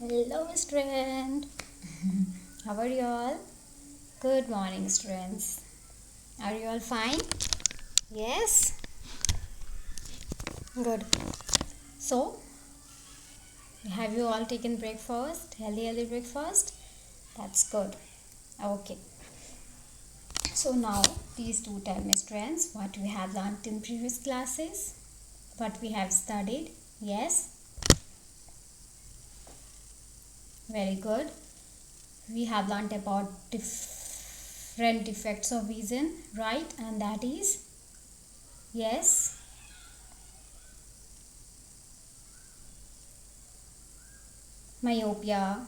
Hello student. How are you all? Good morning students. Are you all fine? Yes? Good. So, have you all taken breakfast? Healthy breakfast? That's good. Okay. So now, please do tell me students what we have learnt in previous classes. What we have studied. Yes? Very good. We have learnt about different defects of vision, right? And that is, yes, myopia,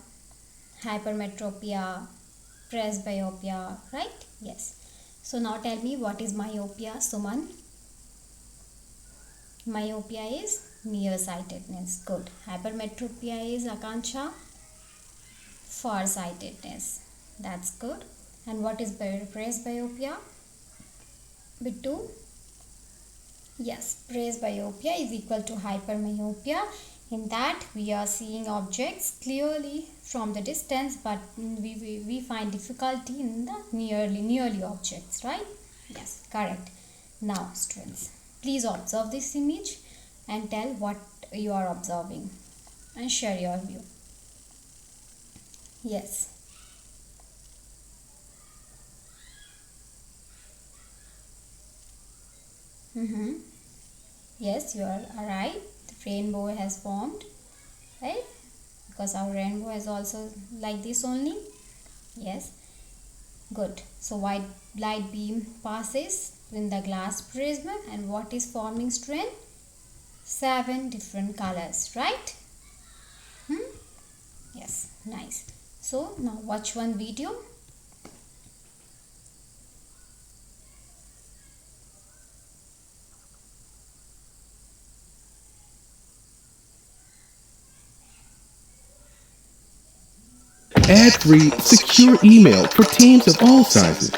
hypermetropia, presbyopia, right? Yes. So now tell me, what is myopia, Suman? Myopia is nearsightedness. Good. Hypermetropia is Akanksha, farsightedness. That's good. And what is presbyopia? Bittu? Yes, presbyopia is equal to hypermyopia. In that we are seeing objects clearly from the distance, but we find difficulty in the nearly objects, right? Yes, correct. Now students, please observe this image and tell what you are observing and share your view. Yes. Yes, you are right. The rainbow has formed, right? Because our rainbow is also like this only. Yes, good. So white light beam passes in the glass prism, and what is forming strand? 7 different colors, right? Yes, nice. So now watch one video. Ad-free, secure email for teams of all sizes.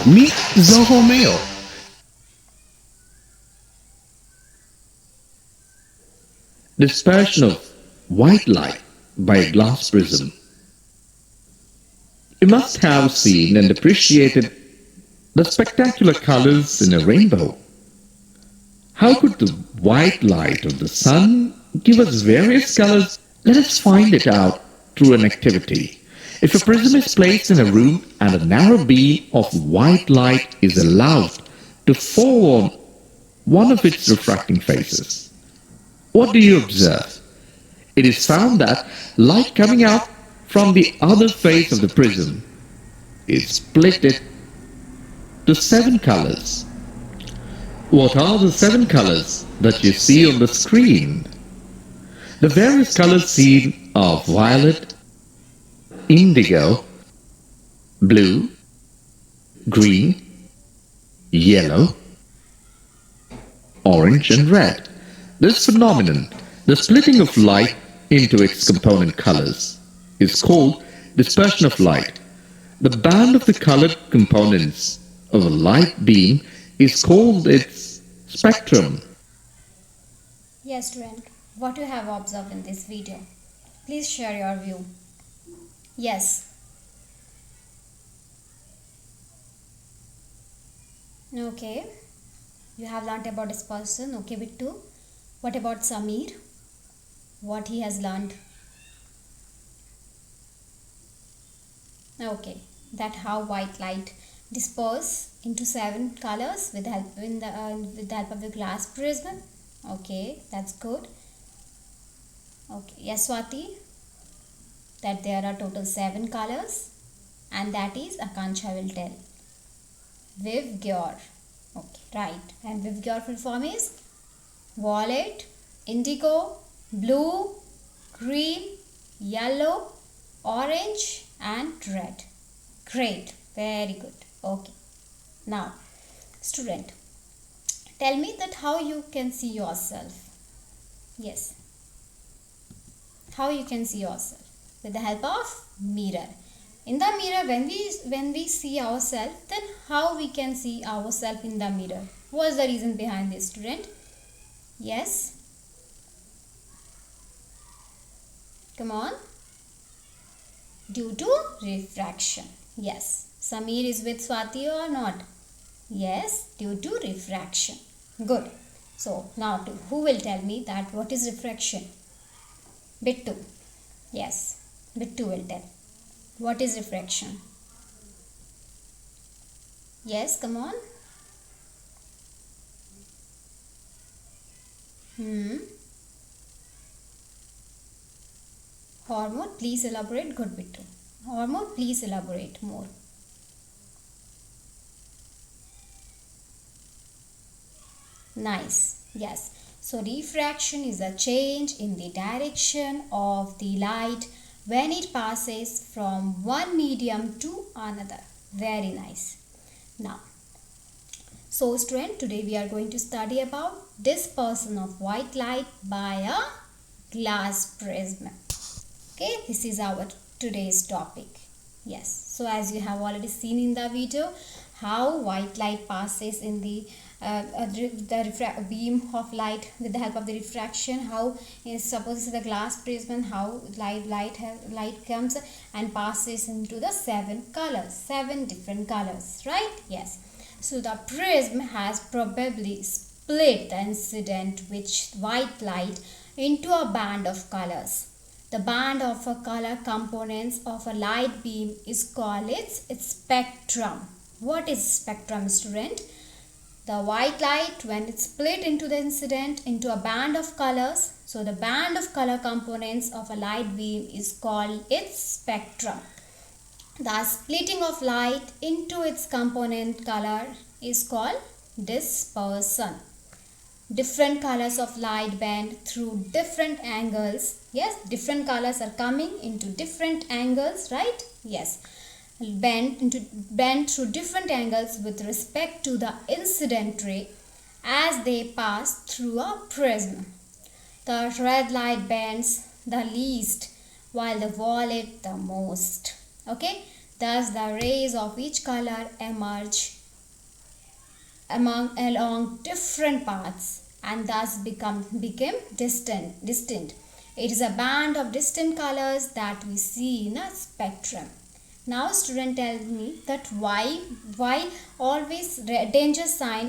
Meet Zoho Mail. Dispersion of white light by a glass prism. You must have seen and appreciated the spectacular colors in a rainbow. How could the white light of the sun give us various colors? Let us find it out through an activity. If a prism is placed in a room and a narrow beam of white light is allowed to fall on one of its refracting faces, what do you observe? It is found that light coming out from the other face of the prism is split to 7 colors. What are the 7 colors that you see on the screen? The various colors seen are violet, indigo, blue, green, yellow, orange and red. This phenomenon, the splitting of light into its component colors, is called dispersion of light. The band of the colored components of a light beam is called its spectrum. Yes, student, what you have observed in this video? Please share your view. Yes. Okay. You have learnt about this person. Okay, Bittu. What about Samir? What he has learned? Okay, that how white light disperse into 7 colors with with the help of the glass prism. Okay, that's good. Okay, yes, Swati, that there are total 7 colors, and that is Akanksha will tell. Vivgyor. Okay, right. And Vivgyor full form is violet, indigo, blue, green, yellow, orange and red. Great. Very good. Okay. Now, student, tell me that how you can see yourself. Yes. How you can see yourself? With the help of mirror. In the mirror, when we see ourselves, then how we can see ourselves in the mirror? What's the reason behind this, student? Yes. Come on. Due to refraction. Yes. Samir is with Swati or not? Yes, due to refraction. Good. So now who will tell me that what is refraction? Bittu. Yes, Bittu will tell. What is refraction? Yes, come on. Hormone, please elaborate. Good, Bittu. Hormone, please elaborate more. Nice. Yes. So refraction is a change in the direction of the light when it passes from one medium to another. Very nice. Now, so student, today we are going to study about dispersion of white light by a glass prism. Okay, this is our today's topic. Yes, so as you have already seen in the video, how white light passes in the beam of light with the help of the refraction. How suppose this is the glass prism, how light comes and passes into the seven different colors, right? Yes. So the prism has probably split the incident which white light into a band of colors. The band of a color components of a light beam is called its spectrum. What is spectrum, student? The white light, when it's split into the incident into a band of colors, so the band of color components of a light beam is called its spectrum. The splitting of light into its component color is called dispersion. Different colors of light bend through different angles. Yes, different colors are coming into different angles, right? Yes, bend through different angles with respect to the incident ray as they pass through a prism. The red light bends the least while the violet the most. Okay, thus the rays of each color emerge along different paths and thus became distant. It is a band of distant colors that we see in a spectrum. Now student, tell me that why always danger sign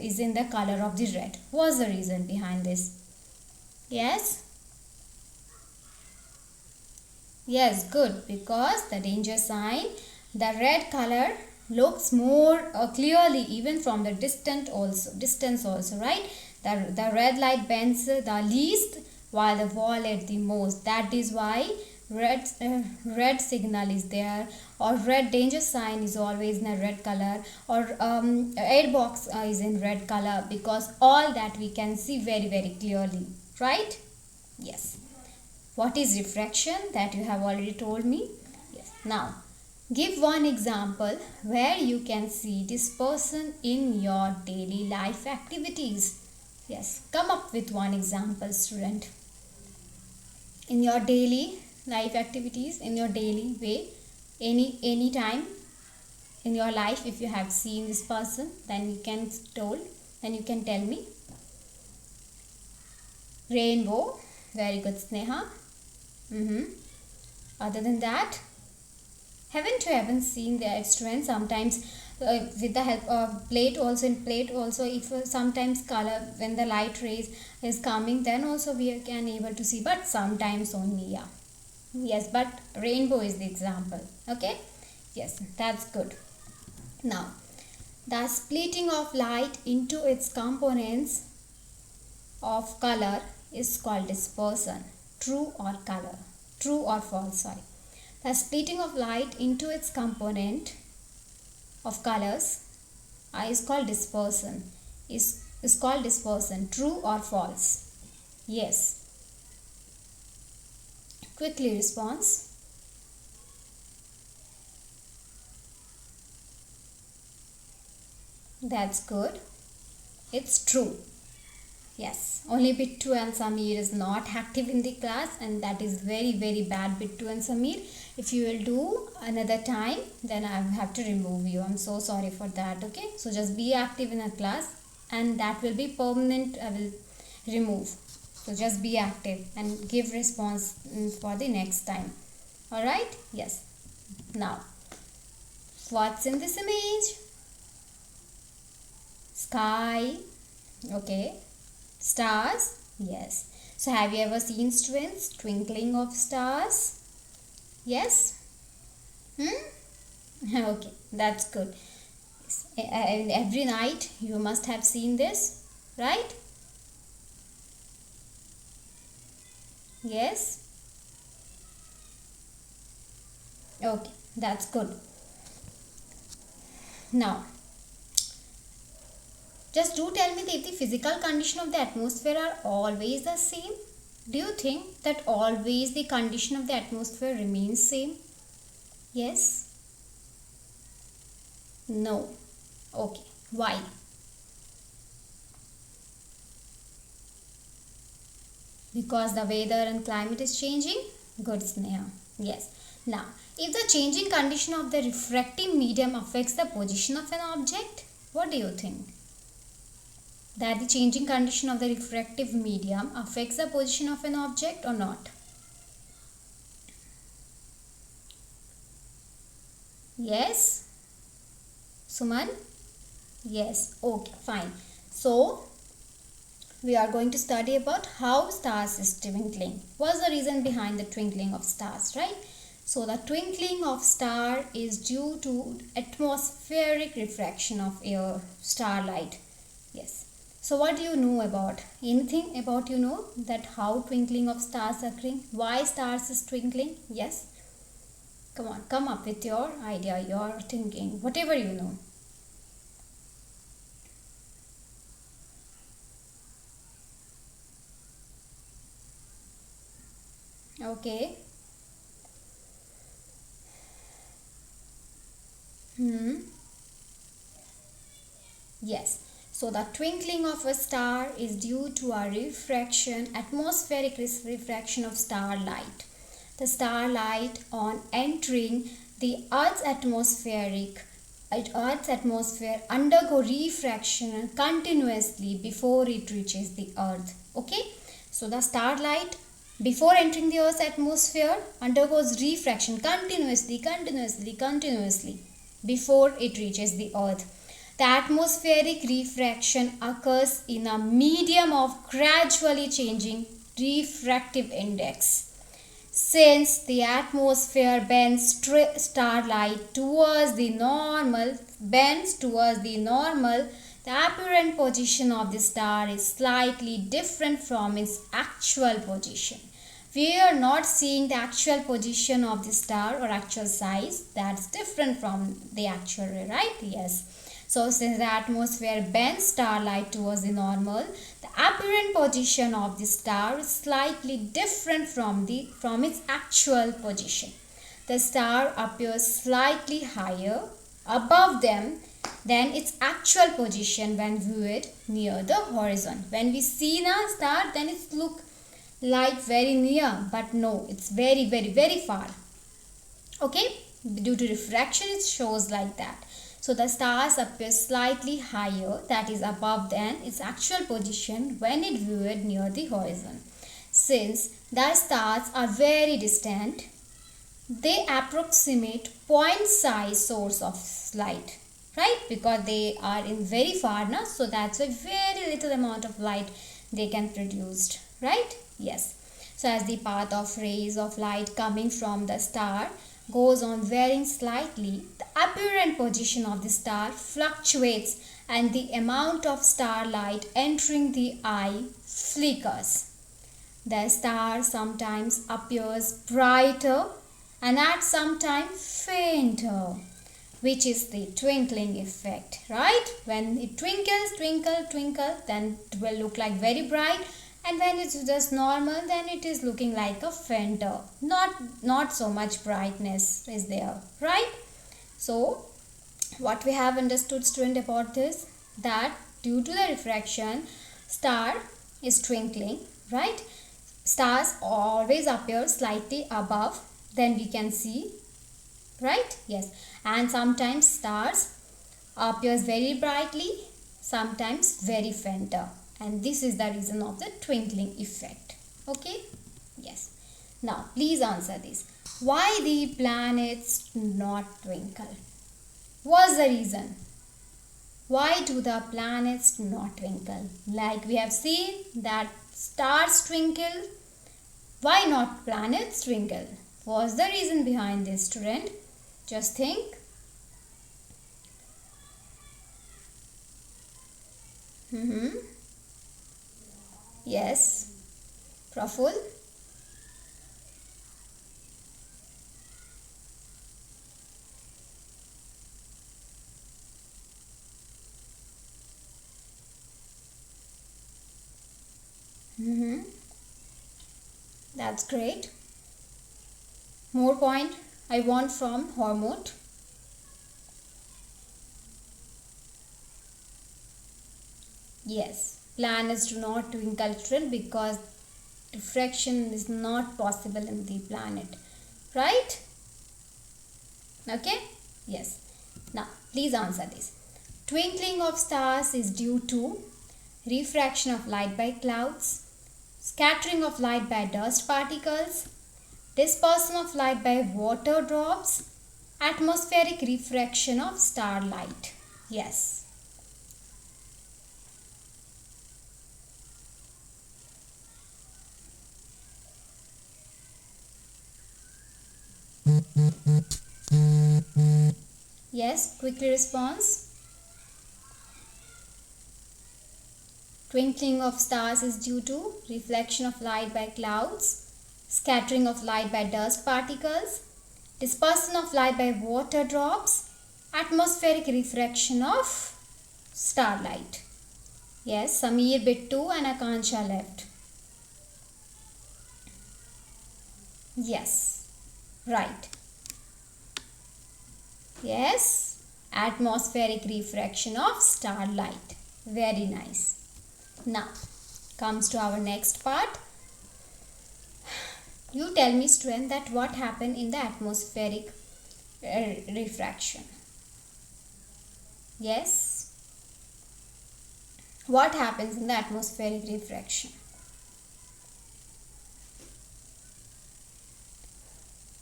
is in the color of the red. What's the reason behind this? Yes? Yes, good, because the danger sign, the red color looks more clearly even from the distance also, right? The red light bends the least while the violet the most. That is why red signal is there, or red danger sign is always in a red color, or air box is in red color, because all that we can see very clearly, right? Yes. What is refraction? That you have already told me. Yes. Now give one example where you can see dispersion in your daily life activities. Yes, come up with one example, student. In your daily life activities, in your daily way, any time in your life, if you have seen this person, then you can tell me. Rainbow. Very good, Sneha. Other than that, haven't you seen the students sometimes with the help of plate also, if sometimes color, when the light rays is coming, then also we can able to see, but sometimes only, yeah. Yes, but rainbow is the example. Okay, yes, that's good. Now the splitting of light into its components of color is called dispersion. True or false, sorry. The splitting of light into its component of colors is called dispersion. Is called dispersion. True or false? Yes. Quickly response. That's good. It's true. Yes, only Bittu and Samir is not active in the class, and that is very bad, Bittu and Samir. If you will do another time, then I have to remove you. I'm so sorry for that, okay? So just be active in a class, and that will be permanent. I will remove. So just be active and give response for the next time. Alright? Yes. Now, what's in this image? Sky. Okay. Stars. Yes. So have you ever seen students twinkling of stars? Yes? Okay, that's good. And every night you must have seen this, right? Yes? Okay, that's good. Now, just do tell me if the physical condition of the atmosphere are always the same. Do you think that always the condition of the atmosphere remains same? Yes? No. Okay. Why? Because the weather and climate is changing? Good, Sneha. Yes. Now, if the changing condition of the refracting medium affects the position of an object, what do you think? That the changing condition of the refractive medium affects the position of an object or not? Yes? Suman? Yes. Okay, fine. So, we are going to study about how stars is twinkling. What's the reason behind the twinkling of stars, right? So, the twinkling of star is due to atmospheric refraction of air, starlight. Yes. So, what do you know about? Anything about you know that how twinkling of stars occurring? Why stars is twinkling? Yes. Come on, come up with your idea, your thinking, whatever you know. Okay. Yes. So the twinkling of a star is due to a refraction, atmospheric refraction of starlight. The starlight on entering the Earth's atmosphere undergo refraction continuously before it reaches the Earth. Okay. So the starlight before entering the Earth's atmosphere undergoes refraction continuously before it reaches the Earth. The atmospheric refraction occurs in a medium of gradually changing refractive index. Since the atmosphere bends starlight towards the normal, the apparent position of the star is slightly different from its actual position. We are not seeing the actual position of the star or actual size. That's different from the actual ray, right? Yes. So since the atmosphere bends starlight towards the normal, the apparent position of the star is slightly different from its actual position. The star appears slightly higher above them than its actual position when viewed near the horizon. When we see a star, then it looks like very near, but no, it's very far. Okay, due to refraction it shows like that. So the stars appear slightly higher, that is above than its actual position when it viewed near the horizon. Since the stars are very distant, they approximate point-size source of light, right? Because they are in very far now, so that's a very little amount of light they can produce, right? Yes. So as the path of rays of light coming from the star goes on varying slightly, the apparent position of the star fluctuates and the amount of starlight entering the eye flickers. The star sometimes appears brighter and at some time fainter, which is the twinkling effect, right? When it twinkle, then it will look like very bright, and when it's just normal, then it is looking like a fainter. Not so much brightness is there, right? So what we have understood, student, about this, that due to the refraction, star is twinkling, right? Stars always appear slightly above than we can see, right? Yes. And sometimes stars appears very brightly, sometimes very fainter, and this is the reason of the twinkling effect. Okay? Yes. Now please answer this. Why the planets not twinkle? What's the reason? Why do the planets not twinkle? Like we have seen that stars twinkle. Why not planets twinkle? What's the reason behind this, student? Just think. Yes, Praful. That's great. More point I want from Hormut. Yes, planets do not twinkle because diffraction is not possible in the planet. Right? Okay? Yes. Now, please answer this. Twinkling of stars is due to refraction of light by clouds, scattering of light by dust particles, dispersion of light by water drops, atmospheric refraction of starlight. Yes. Yes, quickly response. Twinkling of stars is due to reflection of light by clouds, scattering of light by dust particles, dispersion of light by water drops, atmospheric refraction of starlight. Yes, Samir, Bittu and Akansha left. Yes, right. Yes, atmospheric refraction of starlight. Very nice. Now, comes to our next part. You tell me, student, that what happened in the atmospheric refraction. Yes. What happens in the atmospheric refraction?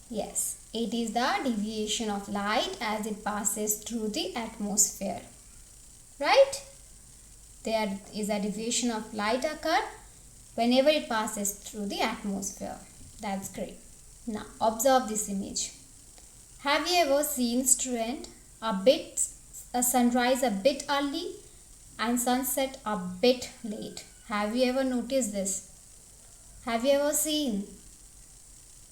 Yes, it is the deviation of light as it passes through the atmosphere. Right? There is a deviation of light occur whenever it passes through the atmosphere. That's great. Now, observe this image. Have you ever seen, student, a sunrise a bit early and sunset a bit late? Have you ever noticed this? Have you ever seen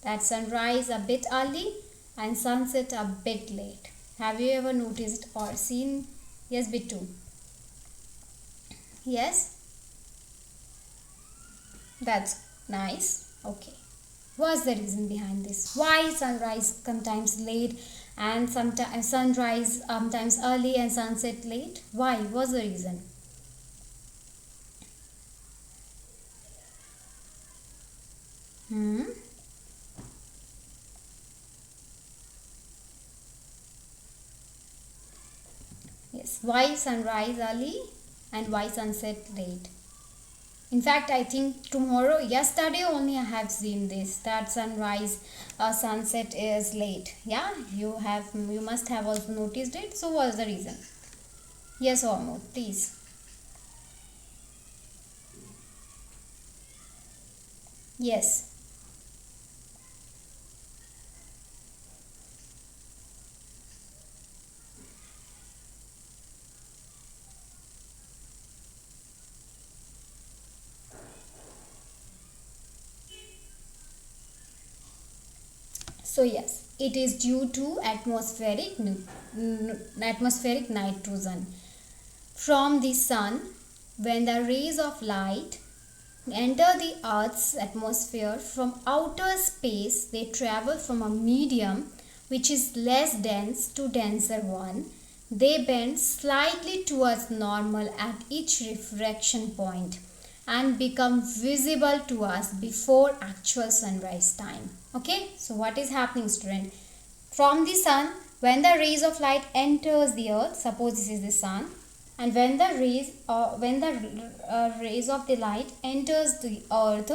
that sunrise a bit early and sunset a bit late? Have you ever noticed or seen? Yes, Bittu. Yes? That's nice. Okay. What's the reason behind this? Why sunrise sometimes late and sometimes sunrise sometimes early and sunset late? Why? What's the reason? Yes. Why sunrise early and why sunset late? In fact, I think yesterday only I have seen this, that sunrise sunset is late. Yeah, you must have also noticed it. So what's the reason? Yes, Ormo, please. Yes. So yes, it is due to atmospheric nitrogen from the sun. When the rays of light enter the Earth's atmosphere from outer space, they travel from a medium which is less dense to denser one. They bend slightly towards normal at each refraction point and become visible to us before actual sunrise time. Okay, so what is happening, student? From the sun, when the rays of light enters the earth, suppose this is the sun, and when the rays of the light enters the earth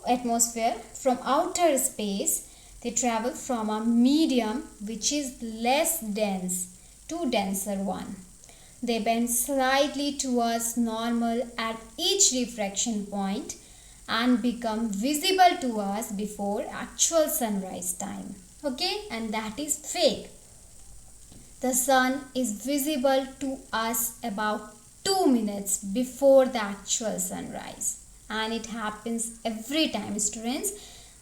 atmosphere from outer space, They travel from a medium which is less dense to denser one. They bend slightly towards normal at each refraction point and become visible to us before actual sunrise time. Okay, and that is fake. The sun is visible to us about 2 minutes before the actual sunrise, and it happens every time, students,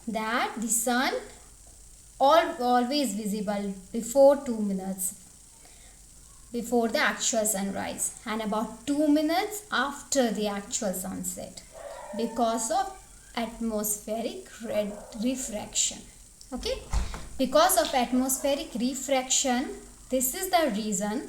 that the sun always visible before 2 minutes before the actual sunrise and about 2 minutes after the actual sunset because of atmospheric refraction. Okay, because of atmospheric refraction, this is the reason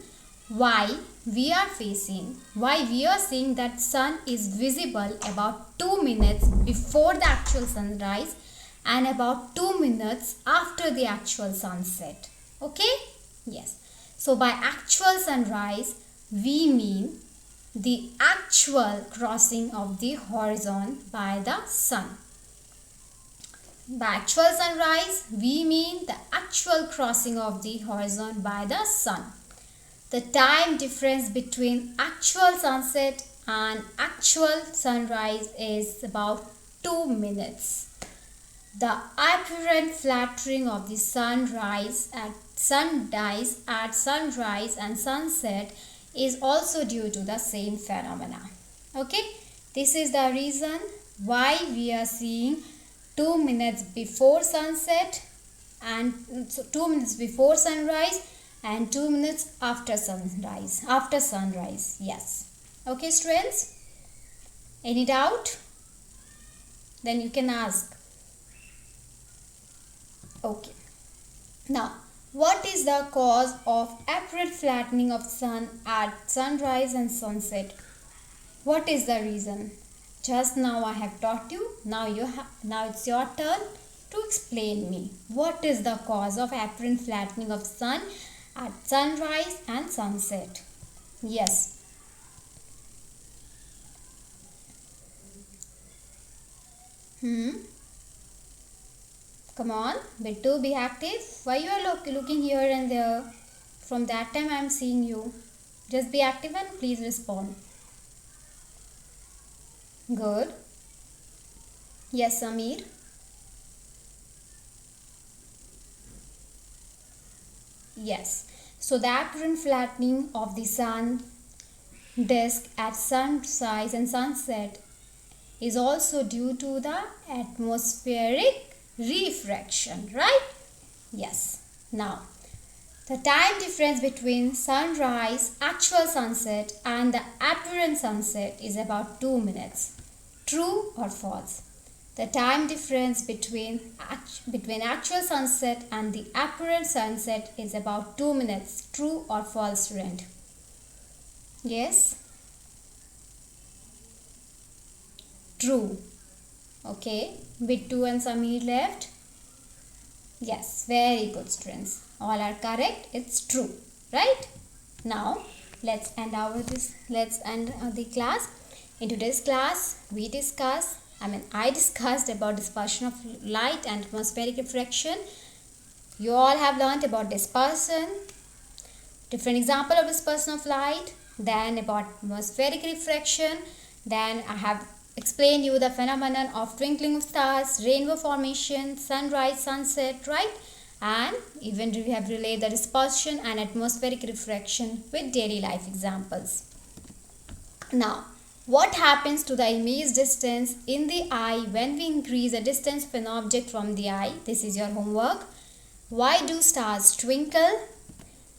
why we are seeing that sun is visible about 2 minutes before the actual sunrise and about 2 minutes after the actual sunset. Okay, yes. So by actual sunrise, we mean the actual crossing of the horizon by the sun. By actual sunrise, we mean the actual crossing of the horizon by the sun. The time difference between actual sunset and actual sunrise is about 2 minutes. The apparent flattering of the sunrise at sunrise and sunset is also due to the same phenomena. Okay, this is the reason why we are seeing 2 minutes before sunset and 2 minutes before sunrise and 2 minutes after sunrise. Yes. Okay, students, any doubt? Then you can ask. Okay. Now, what is the cause of apparent flattening of sun at sunrise and sunset? What is the reason? Just now I have taught you. Now it's your turn to explain me. What is the cause of apparent flattening of sun at sunrise and sunset? Yes. Come on, Bittu, be active. Why you are looking here and there? From that time I am seeing you. Just be active and please respond. Good. Yes, Samir. Yes. So the apparent flattening of the sun disk at sunrise and sunset is also due to the atmospheric refraction, right? Yes. Now, the time difference between sunrise, actual sunset and the apparent sunset is about 2 minutes. True or false? The time difference between actual sunset and the apparent sunset is about 2 minutes. True or false, student? Yes? True. Okay. Bittu and Samir left. Yes, very good, students. All are correct. It's true, right? Now, let's end the class. In today's class, I discussed about dispersion of light and atmospheric refraction. You all have learnt about dispersion, different example of dispersion of light, then about atmospheric refraction, then I have explained you the phenomenon of twinkling of stars, rainbow formation, sunrise, sunset, right? And even we have relayed the dispersion and atmospheric refraction with daily life examples. Now, what happens to the image distance in the eye when we increase the distance of an object from the eye? This is your homework. Why do stars twinkle?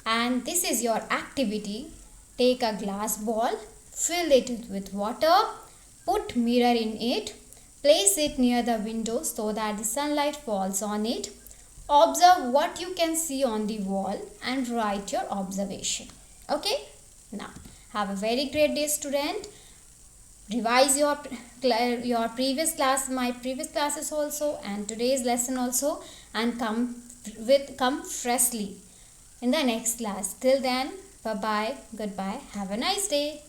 And this is your activity. Take a glass ball, fill it with water, put mirror in it, place it near the window so that the sunlight falls on it. Observe what you can see on the wall and write your observation. Okay? Now, have a very great day, student. Revise your previous class, my previous classes also, and today's lesson also, and come freshly in the next class. Till then, bye bye, goodbye, have a nice day.